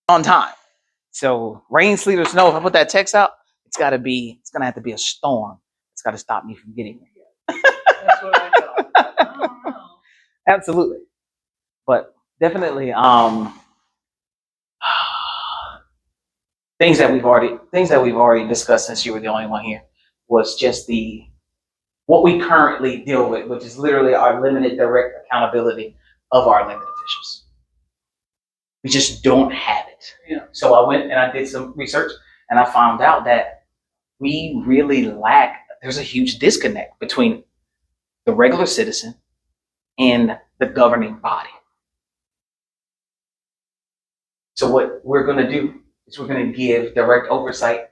on time. So rain, sleet, or snow, if I put that text out, it's gonna have to be a storm. It's gotta stop me from getting there. That's what I know. I don't know. Absolutely. But definitely things that we've already discussed since you were the only one here was just the what we currently deal with, which is literally our limited direct accountability of our elected officials. We just don't have it. Yeah. So I went and I did some research and I found out that we really lack, there's a huge disconnect between the regular citizen and the governing body. So what we're going to do is we're going to give direct oversight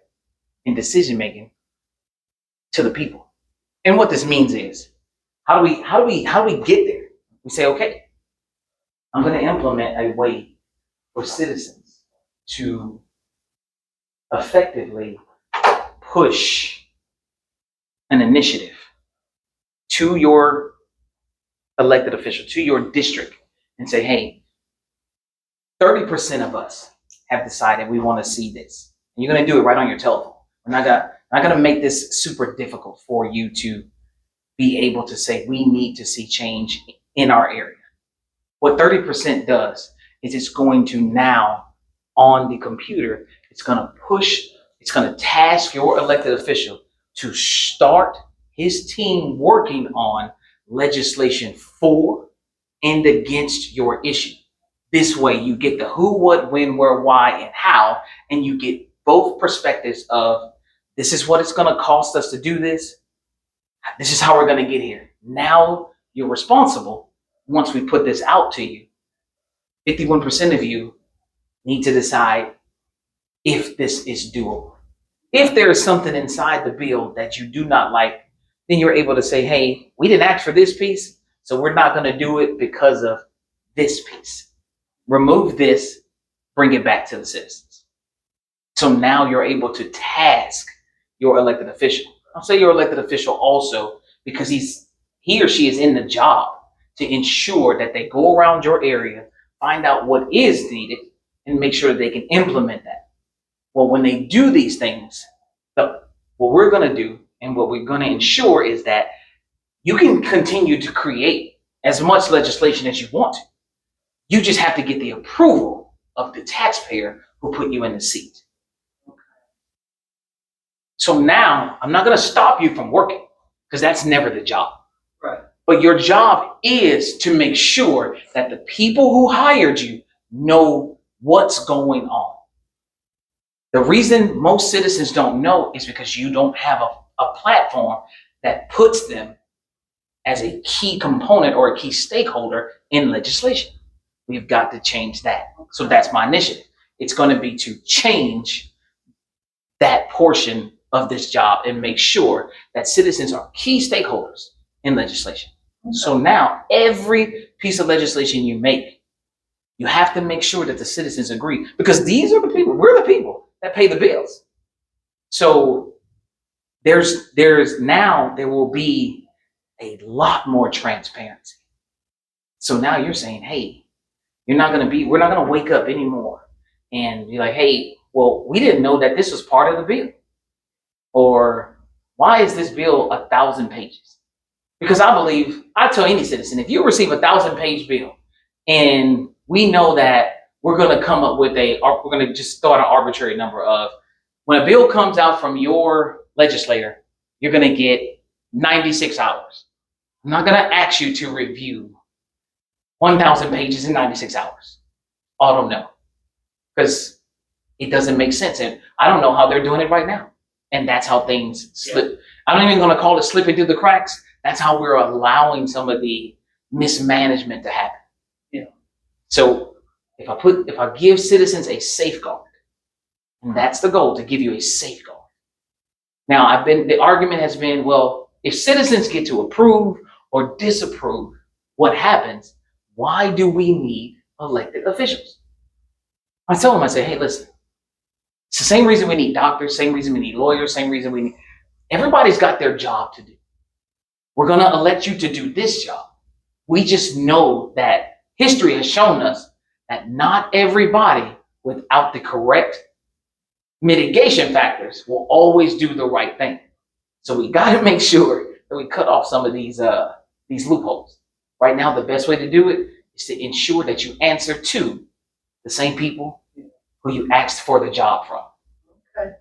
and decision making to the people. And what this means is, how do we get there? We say, okay, I'm going to implement a way for citizens to effectively push an initiative to your elected official, to your district, and say, hey, 30% of us have decided we want to see this. And you're going to do it right on your telephone. We're not going to make this super difficult for you to be able to say, we need to see change in our area. What 30% does is it's going to now, on the computer, it's going to task your elected official to start his team working on legislation for and against your issue. This way you get the who, what, when, where, why, and how, and you get both perspectives of this is what it's going to cost us to do this. This is how we're going to get here. Now you're responsible. Once we put this out to you, 51% of you need to decide if this is doable. If there is something inside the bill that you do not like, then you're able to say, hey, we didn't ask for this piece, so we're not going to do it because of this piece. Remove this, bring it back to the citizens. So now you're able to task your elected official. I'll say your elected official also because he or she is in the job to ensure that they go around your area, find out what is needed, and make sure they can implement that. Well, when they do these things, what we're going to do and what we're going to ensure is that you can continue to create as much legislation as you want to. You just have to get the approval of the taxpayer who put you in the seat. So now I'm not going to stop you from working because that's never the job. Right. But your job is to make sure that the people who hired you know what's going on. The reason most citizens don't know is because you don't have a platform that puts them as a key component or a key stakeholder in legislation. We've got to change that. So that's my initiative. It's going to be to change that portion of this job and make sure that citizens are key stakeholders in legislation. So now every piece of legislation you make, you have to make sure that the citizens agree because these are the people, we're the people that pay the bills. So there will be a lot more transparency. So now you're saying, hey, we're not going to wake up anymore and be like, hey, well, we didn't know that this was part of the bill. Or why is this bill 1,000 pages? Because I tell any citizen, if you receive a 1,000-page bill and we know that we're going to come up with we're going to just throw out an arbitrary number of, when a bill comes out from your legislator, you're going to get 96 hours. I'm not going to ask you to review 1,000 pages in 96 hours. I don't know. Because it doesn't make sense. And I don't know how they're doing it right now. And that's how things slip. Yeah. I'm not even going to call it slipping through the cracks. That's how we're allowing some of the mismanagement to happen. Yeah. So if I give citizens a safeguard, and that's the goal, to give you a safeguard. Now the argument has been, well, if citizens get to approve or disapprove what happens, why do we need elected officials? I tell them, I say, hey, listen, it's the same reason we need doctors, same reason we need lawyers, same reason everybody's got their job to do. We're going to elect you to do this job. We just know that history has shown us that not everybody without the correct mitigation factors will always do the right thing. So we got to make sure that we cut off some of these loopholes. Right now, the best way to do it is to ensure that you answer to the same people who you asked for the job from. Okay.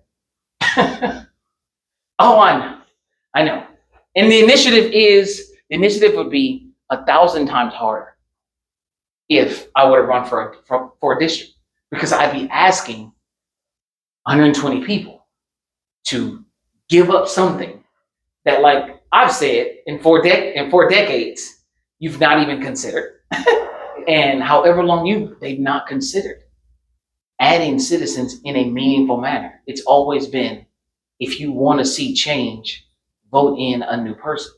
Oh, I know. And the initiative would be 1,000 times harder if I would have run for a district, because I'd be asking 120 people to give up something that, like I've said, in four decades, you've not even considered. And however long they've not considered adding citizens in a meaningful manner. It's always been, if you want to see change, vote in a new person.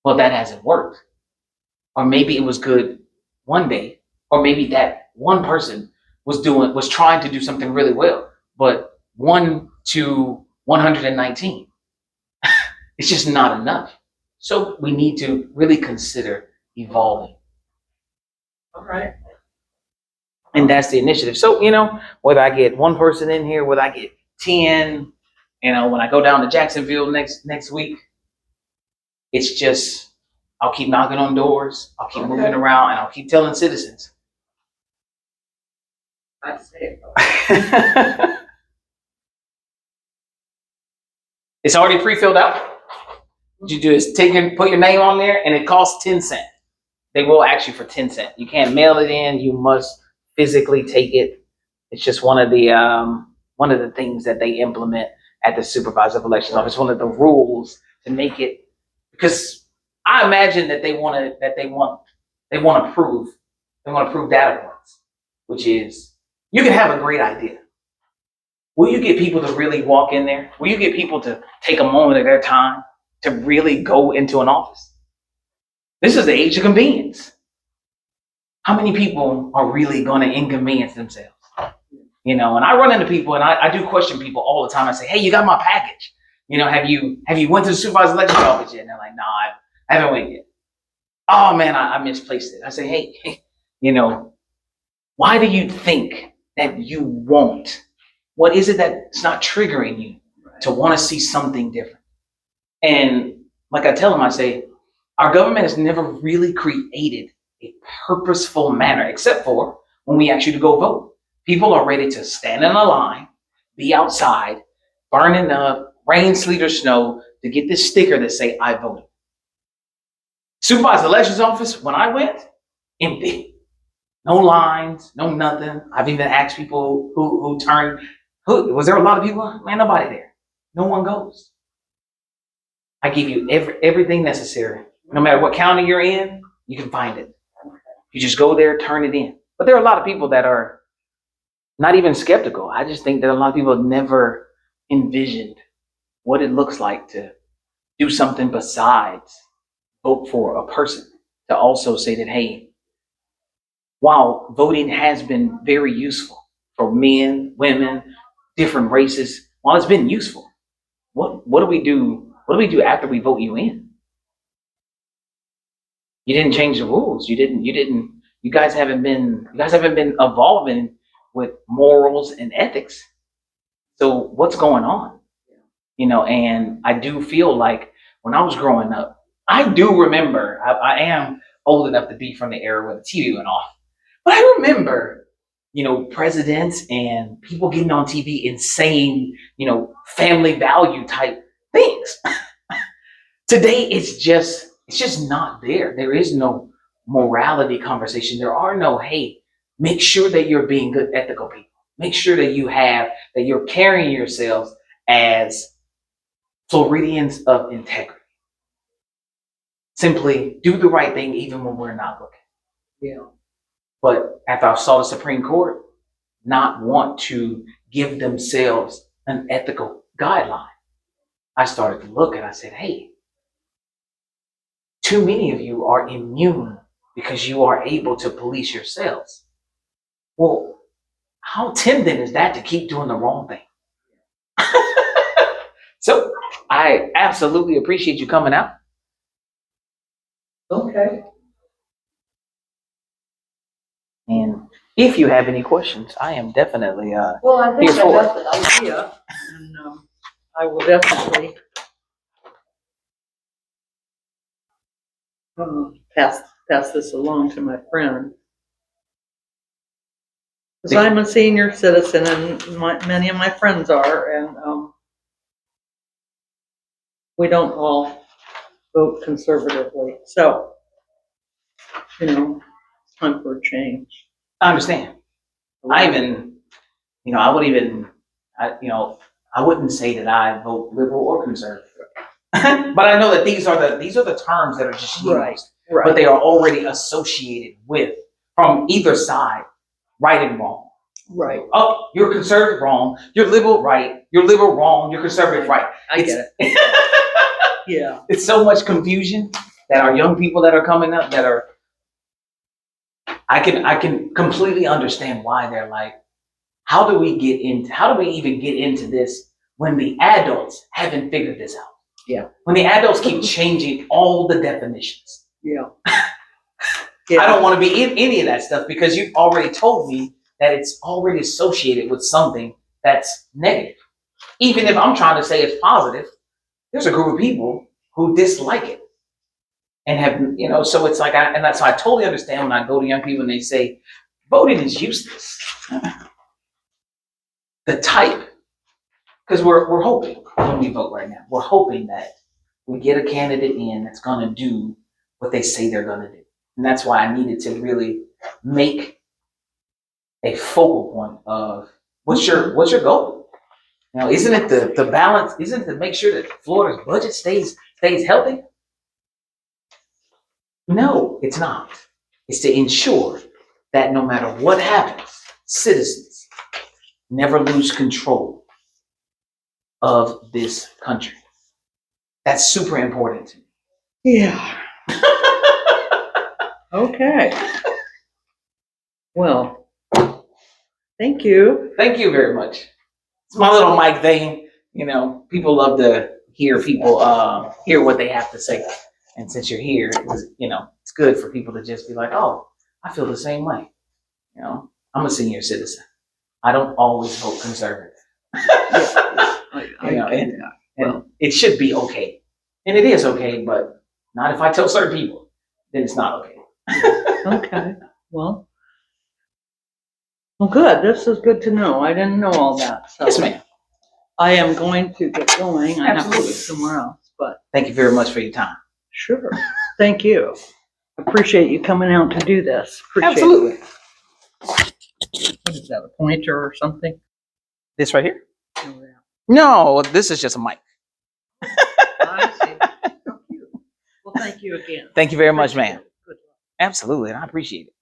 Well, that hasn't worked. Or maybe it was good one day, or maybe that one person was trying to do something really well, but 1 to 119, it's just not enough. So we need to really consider evolving. All right. And that's the initiative. So, whether I get one person in here, whether I get 10, when I go down to Jacksonville next week, it's just, I'll keep knocking on doors, I'll keep moving around, and I'll keep telling citizens. I say it. It's already pre-filled out. What you do is put your name on there, and it costs 10 cents. They will ask you for 10 cents. You can't mail it in. You must physically take it. It's just one of the things that they implement at the supervisor of elections office. One of the rules to make it, because I imagine that they want to prove data points, which is, you can have a great idea. Will you get people to really walk in there? Will you get people to take a moment of their time to really go into an office? This is the age of convenience. How many people are really going to inconvenience themselves? And I run into people, and I do question people all the time. I say, hey, you got my package? Have you went to the supervisor election office yet? And they're like, no, I haven't went yet. Oh man, I misplaced it. I say, hey, why do you think that you won't? What is it that's not triggering you to want to see something different? And like I tell them, I say, our government has never really created a purposeful manner, except for when we ask you to go vote. People are ready to stand in a line, be outside, burning up, rain, sleet, or snow, to get this sticker that say, I voted. Supervisor elections office, when I went, empty. No lines, no nothing. I've even asked people who turned, was there a lot of people? Man, nobody there. No one goes. I give you everything necessary. No matter what county you're in, you can find it. You just go there, turn it in. But there are a lot of people that are not even skeptical. I just think that a lot of people have never envisioned what it looks like to do something besides vote for a person. To also say that, hey, while voting has been very useful for men, women, different races, while it's been useful, what do we do? What do we do after we vote you in? You didn't change the rules. You guys haven't been evolving with morals and ethics. So what's going on? And I do feel like when I was growing up, I do remember, I am old enough to be from the era where the TV went off, but I remember, presidents and people getting on TV and saying, family value type things. Today, it's just not there. There is no morality conversation. There are no, hey, make sure that you're being good, ethical people. Make sure that you're carrying yourselves as Floridians of integrity. Simply do the right thing even when we're not looking. Yeah. But after I saw the Supreme Court not want to give themselves an ethical guideline, I started to look and I said, hey, too many of you are immune because you are able to police yourselves. Well, how tempting is that to keep doing the wrong thing? So I absolutely appreciate you coming out. Okay. And if you have any questions, I am definitely Well, I think Here I for got the idea, and I will definitely pass this along to my friend. Because I'm a senior citizen, and many of my friends are, and we don't all vote conservatively. So, it's time for a change. I understand. I wouldn't say that I vote liberal or conservative. But I know that these are the terms that are just used, Right. but they are already associated with, from either side, right and wrong. Right. Oh, you're conservative, wrong. You're liberal, right. You're liberal, wrong. You're conservative, right. I get it. Yeah. It's so much confusion that our young people that are coming up that are, I can completely understand why they're like, how do we even get into this when the adults haven't figured this out? Yeah. When the adults keep changing all the definitions. Yeah. I don't want to be in any of that stuff because you've already told me that it's already associated with something that's negative. Even if I'm trying to say it's positive, there's a group of people who dislike it and have, so it's like, and that's why I totally understand when I go to young people and they say, voting is useless. The type, because we're hoping when we vote right now, we're hoping that we get a candidate in that's going to do what they say they're going to do. And that's why I needed to really make a focal point of what's your goal? Isn't it the balance? Isn't it to make sure that Florida's budget stays healthy? No, it's not. It's to ensure that no matter what happens, citizens never lose control of this country. That's super important to me. Yeah. Okay. Well, thank you. Thank you very much. It's my little mic thing. People love to hear people hear what they have to say. And since you're here, it's good for people to just be like, oh, I feel the same way. I'm a senior citizen. I don't always vote conservative. And it should be okay. And it is okay, but not if I tell certain people, then it's not okay. Okay. Well, good. This is good to know. I didn't know all that. So Yes, ma'am. I am going to get going. I have to Absolutely. go somewhere else, but Thank you very much for your time. sure. Thank you. Appreciate you coming out to do this. Appreciate Absolutely. It. What is that, a pointer or something? This right here? Oh, yeah. No, this is just a mic. I see. How cute. Well, thank you again. Thank you very much, ma'am. Good luck. Absolutely, and I appreciate it.